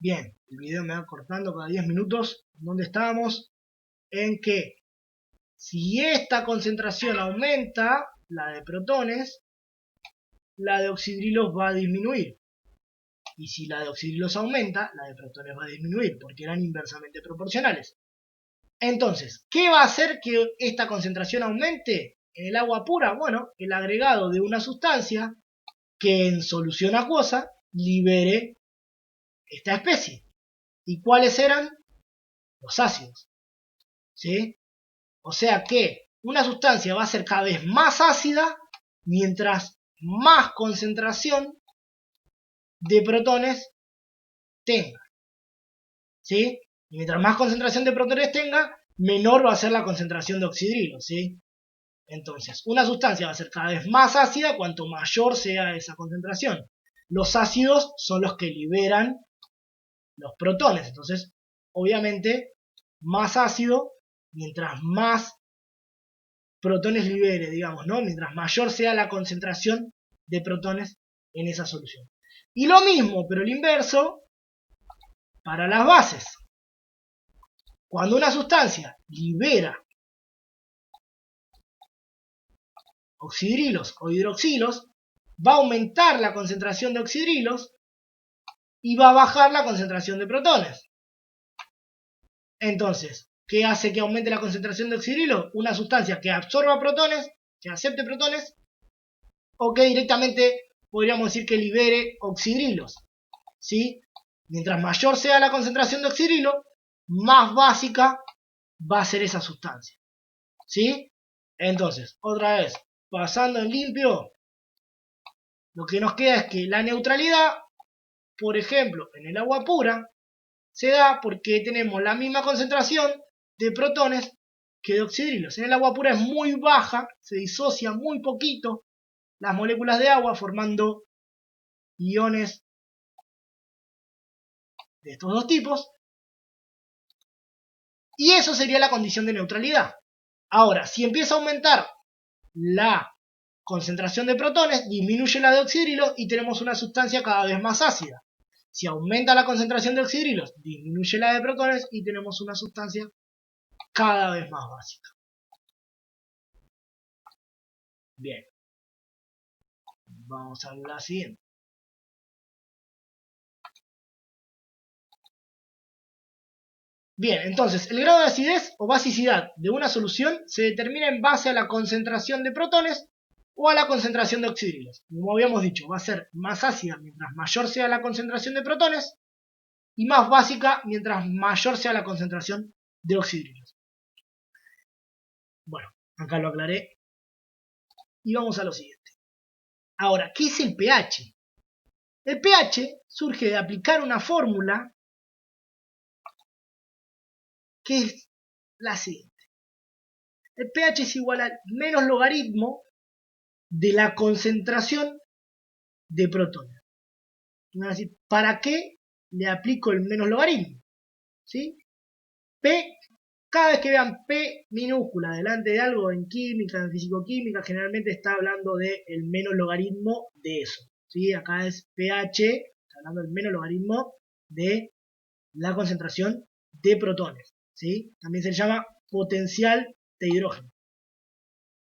Bien, el video me va cortando cada 10 minutos. ¿Dónde estábamos? En que si esta concentración aumenta, la de protones, la de oxidrilos va a disminuir. Y si la de oxidrilos aumenta, la de protones va a disminuir, porque eran inversamente proporcionales. Entonces, ¿qué va a hacer que esta concentración aumente en el agua pura? Bueno, el agregado de una sustancia que en solución acuosa libere esta especie. ¿Y cuáles eran? Los ácidos. ¿Sí? O sea que una sustancia va a ser cada vez más ácida mientras más concentración de protones tenga. ¿Sí? Y mientras más concentración de protones tenga, menor va a ser la concentración de oxidrilos. ¿Sí? Entonces, una sustancia va a ser cada vez más ácida cuanto mayor sea esa concentración. Los ácidos son los que liberan los protones. Entonces, obviamente, más ácido, mientras más protones libere, digamos, ¿no? Mientras mayor sea la concentración de protones en esa solución. Y lo mismo, pero el inverso, para las bases. Cuando una sustancia libera oxidrilos o hidroxilos, va a aumentar la concentración de oxidrilos y va a bajar la concentración de protones. Entonces, ¿qué hace que aumente la concentración de oxidrilos? Una sustancia que absorba protones, que acepte protones, o que directamente podríamos decir que libere oxidrilos. ¿Sí? Mientras mayor sea la concentración de oxidrilo, más básica va a ser esa sustancia. ¿Sí? Entonces, otra vez, pasando en limpio, lo que nos queda es que la neutralidad, por ejemplo, en el agua pura, se da porque tenemos la misma concentración de protones que de oxidrilos. En el agua pura es muy baja, se disocia muy poquito las moléculas de agua formando iones de estos dos tipos. Y eso sería la condición de neutralidad. Ahora, si empieza a aumentar la concentración de protones, disminuye la de oxidrilos y tenemos una sustancia cada vez más ácida. Si aumenta la concentración de oxidrilos, disminuye la de protones y tenemos una sustancia cada vez más básica. Bien, vamos a la siguiente. Bien, entonces el grado de acidez o basicidad de una solución se determina en base a la concentración de protones o a la concentración de oxidrilos. Como habíamos dicho, va a ser más ácida mientras mayor sea la concentración de protones y más básica mientras mayor sea la concentración de oxidrilos. Bueno, acá lo aclaré y vamos a lo siguiente. Ahora, ¿qué es el pH? El pH surge de aplicar una fórmula que es la siguiente. El pH es igual al menos logaritmo de la concentración de protones. Y van a decir, ¿para qué le aplico el menos logaritmo? ¿Sí? P, cada vez que vean P minúscula delante de algo en química, en fisicoquímica, generalmente está hablando del menos logaritmo de eso. ¿Sí? Acá es pH, está hablando del menos logaritmo de la concentración de protones. ¿Sí? También se le llama potencial de hidrógeno.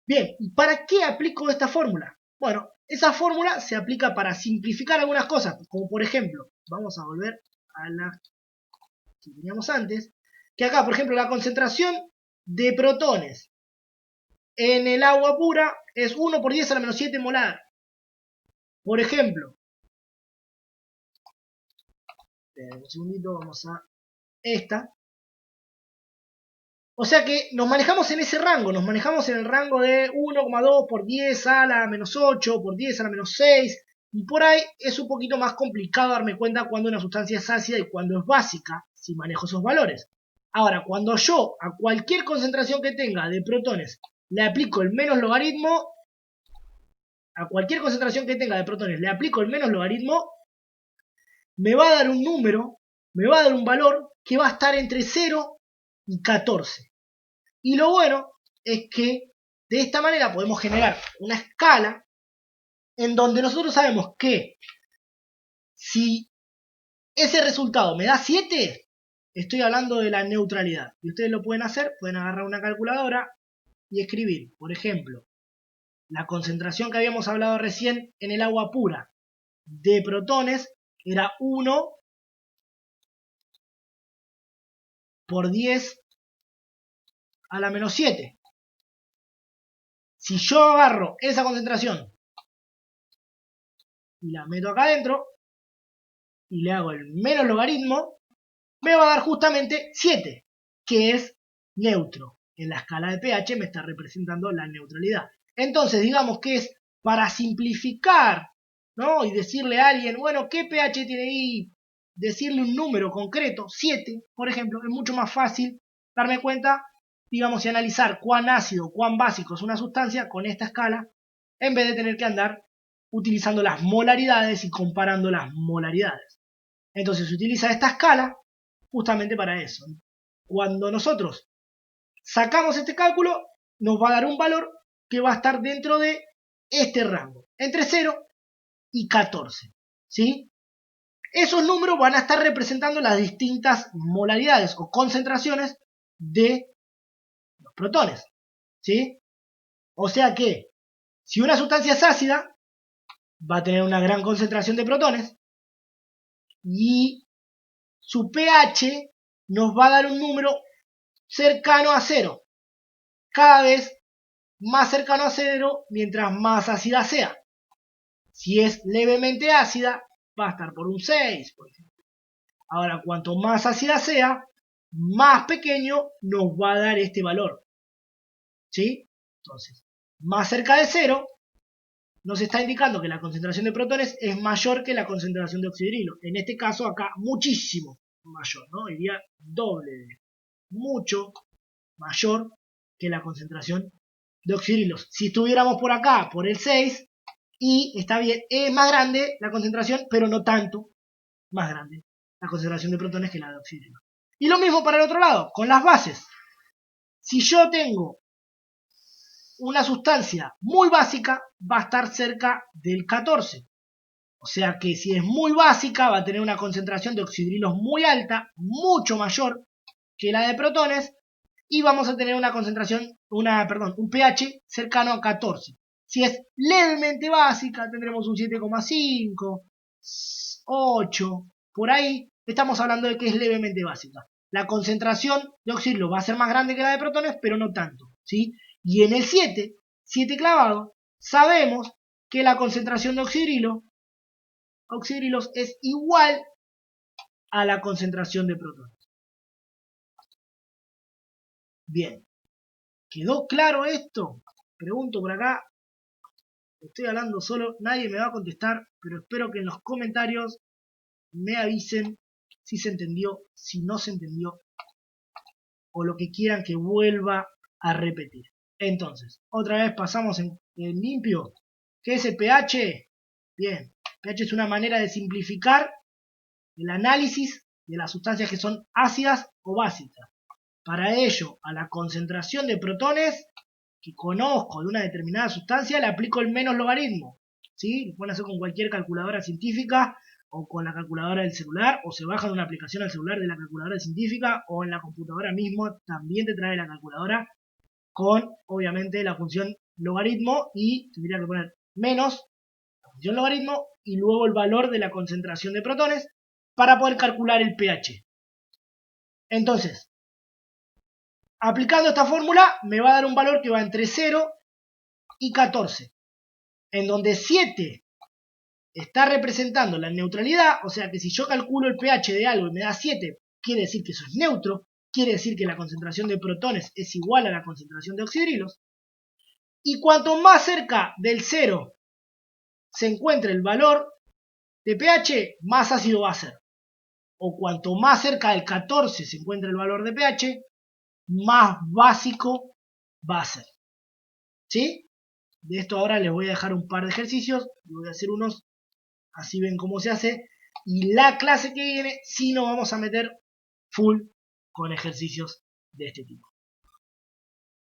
Bien, ¿y para qué aplico esta fórmula? Bueno, esa fórmula se aplica para simplificar algunas cosas, como por ejemplo, vamos a volver a la que teníamos antes, que acá, por ejemplo, la concentración de protones en el agua pura es 1 por 10 a la menos 7 molar. Por ejemplo, un segundito, vamos a esta. O sea que nos manejamos en ese rango, nos manejamos en el rango de 1,2 por 10 a la menos 8, por 10 a la menos 6, y por ahí es un poquito más complicado darme cuenta cuando una sustancia es ácida y cuando es básica, si manejo esos valores. Ahora, cuando yo a cualquier concentración que tenga de protones le aplico el menos logaritmo, a cualquier concentración que tenga de protones le aplico el menos logaritmo, me va a dar un número, me va a dar un valor que va a estar entre 0 y 14. Y lo bueno es que de esta manera podemos generar una escala en donde nosotros sabemos que si ese resultado me da 7, estoy hablando de la neutralidad. Y ustedes lo pueden hacer, pueden agarrar una calculadora y escribir, por ejemplo, la concentración que habíamos hablado recién en el agua pura de protones era 1 por 10 a la menos 7. Si yo agarro esa concentración y la meto acá adentro y le hago el menos logaritmo, me va a dar justamente 7, que es neutro. En la escala de pH me está representando la neutralidad. Entonces, digamos que es para simplificar, ¿no? Y decirle a alguien, bueno, ¿qué pH tiene ahí? Decirle un número concreto, 7, por ejemplo, es mucho más fácil darme cuenta, digamos, y analizar cuán ácido, cuán básico es una sustancia con esta escala, en vez de tener que andar utilizando las molaridades y comparando las molaridades. Entonces se utiliza esta escala justamente para eso. Cuando nosotros sacamos este cálculo, nos va a dar un valor que va a estar dentro de este rango, entre 0 y 14. ¿Sí? Esos números van a estar representando las distintas molaridades o concentraciones de los protones. ¿Sí? O sea que, si una sustancia es ácida, va a tener una gran concentración de protones y su pH nos va a dar un número cercano a 0. Cada vez más cercano a 0 mientras más ácida sea. Si es levemente ácida, va a estar por un 6, por ejemplo. Ahora, cuanto más ácida sea, más pequeño nos va a dar este valor. ¿Sí? Entonces, más cerca de 0 nos está indicando que la concentración de protones es mayor que la concentración de oxidrilo. En este caso acá, muchísimo mayor, ¿no? Iría doble, mucho mayor que la concentración de oxidrilos. Si estuviéramos por acá, por el 6, y está bien, es más grande la concentración, pero no tanto más grande la concentración de protones que la de oxidrilo. Y lo mismo para el otro lado, con las bases. Si yo tengo una sustancia muy básica, va a estar cerca del 14. O sea que si es muy básica, va a tener una concentración de oxidrilos muy alta, mucho mayor que la de protones, y vamos a tener una concentración, un pH cercano a 14. Si es levemente básica, tendremos un 7,5, 8, por ahí estamos hablando de que es levemente básica. La concentración de oxidrilo va a ser más grande que la de protones, pero no tanto, ¿sí? Y en el 7 clavado, sabemos que la concentración de oxidrilos es igual a la concentración de protones. Bien, ¿quedó claro esto? Pregunto por acá. Estoy hablando solo, nadie me va a contestar, pero espero que en los comentarios me avisen si se entendió, si no se entendió, o lo que quieran que vuelva a repetir. Entonces, otra vez pasamos en limpio. ¿Qué es el pH? Bien, pH es una manera de simplificar el análisis de las sustancias que son ácidas o básicas. Para ello, a la concentración de protones que conozco de una determinada sustancia, le aplico el menos logaritmo. ¿Sí? Lo pueden hacer con cualquier calculadora científica o con la calculadora del celular, o se bajan una aplicación al celular de la calculadora científica, o en la computadora mismo también te trae la calculadora con, obviamente, la función logaritmo, y tendría que poner menos la función logaritmo y luego el valor de la concentración de protones para poder calcular el pH. Entonces, aplicando esta fórmula me va a dar un valor que va entre 0 y 14, en donde 7 está representando la neutralidad, o sea que si yo calculo el pH de algo y me da 7, quiere decir que eso es neutro, quiere decir que la concentración de protones es igual a la concentración de oxidrilos, y cuanto más cerca del 0 se encuentre el valor de pH, más ácido va a ser. O cuanto más cerca del 14 se encuentre el valor de pH, más básico va a ser. ¿Sí? De esto ahora les voy a dejar un par de ejercicios, voy a hacer unos, así ven cómo se hace, y la clase que viene sí nos vamos a meter full con ejercicios de este tipo.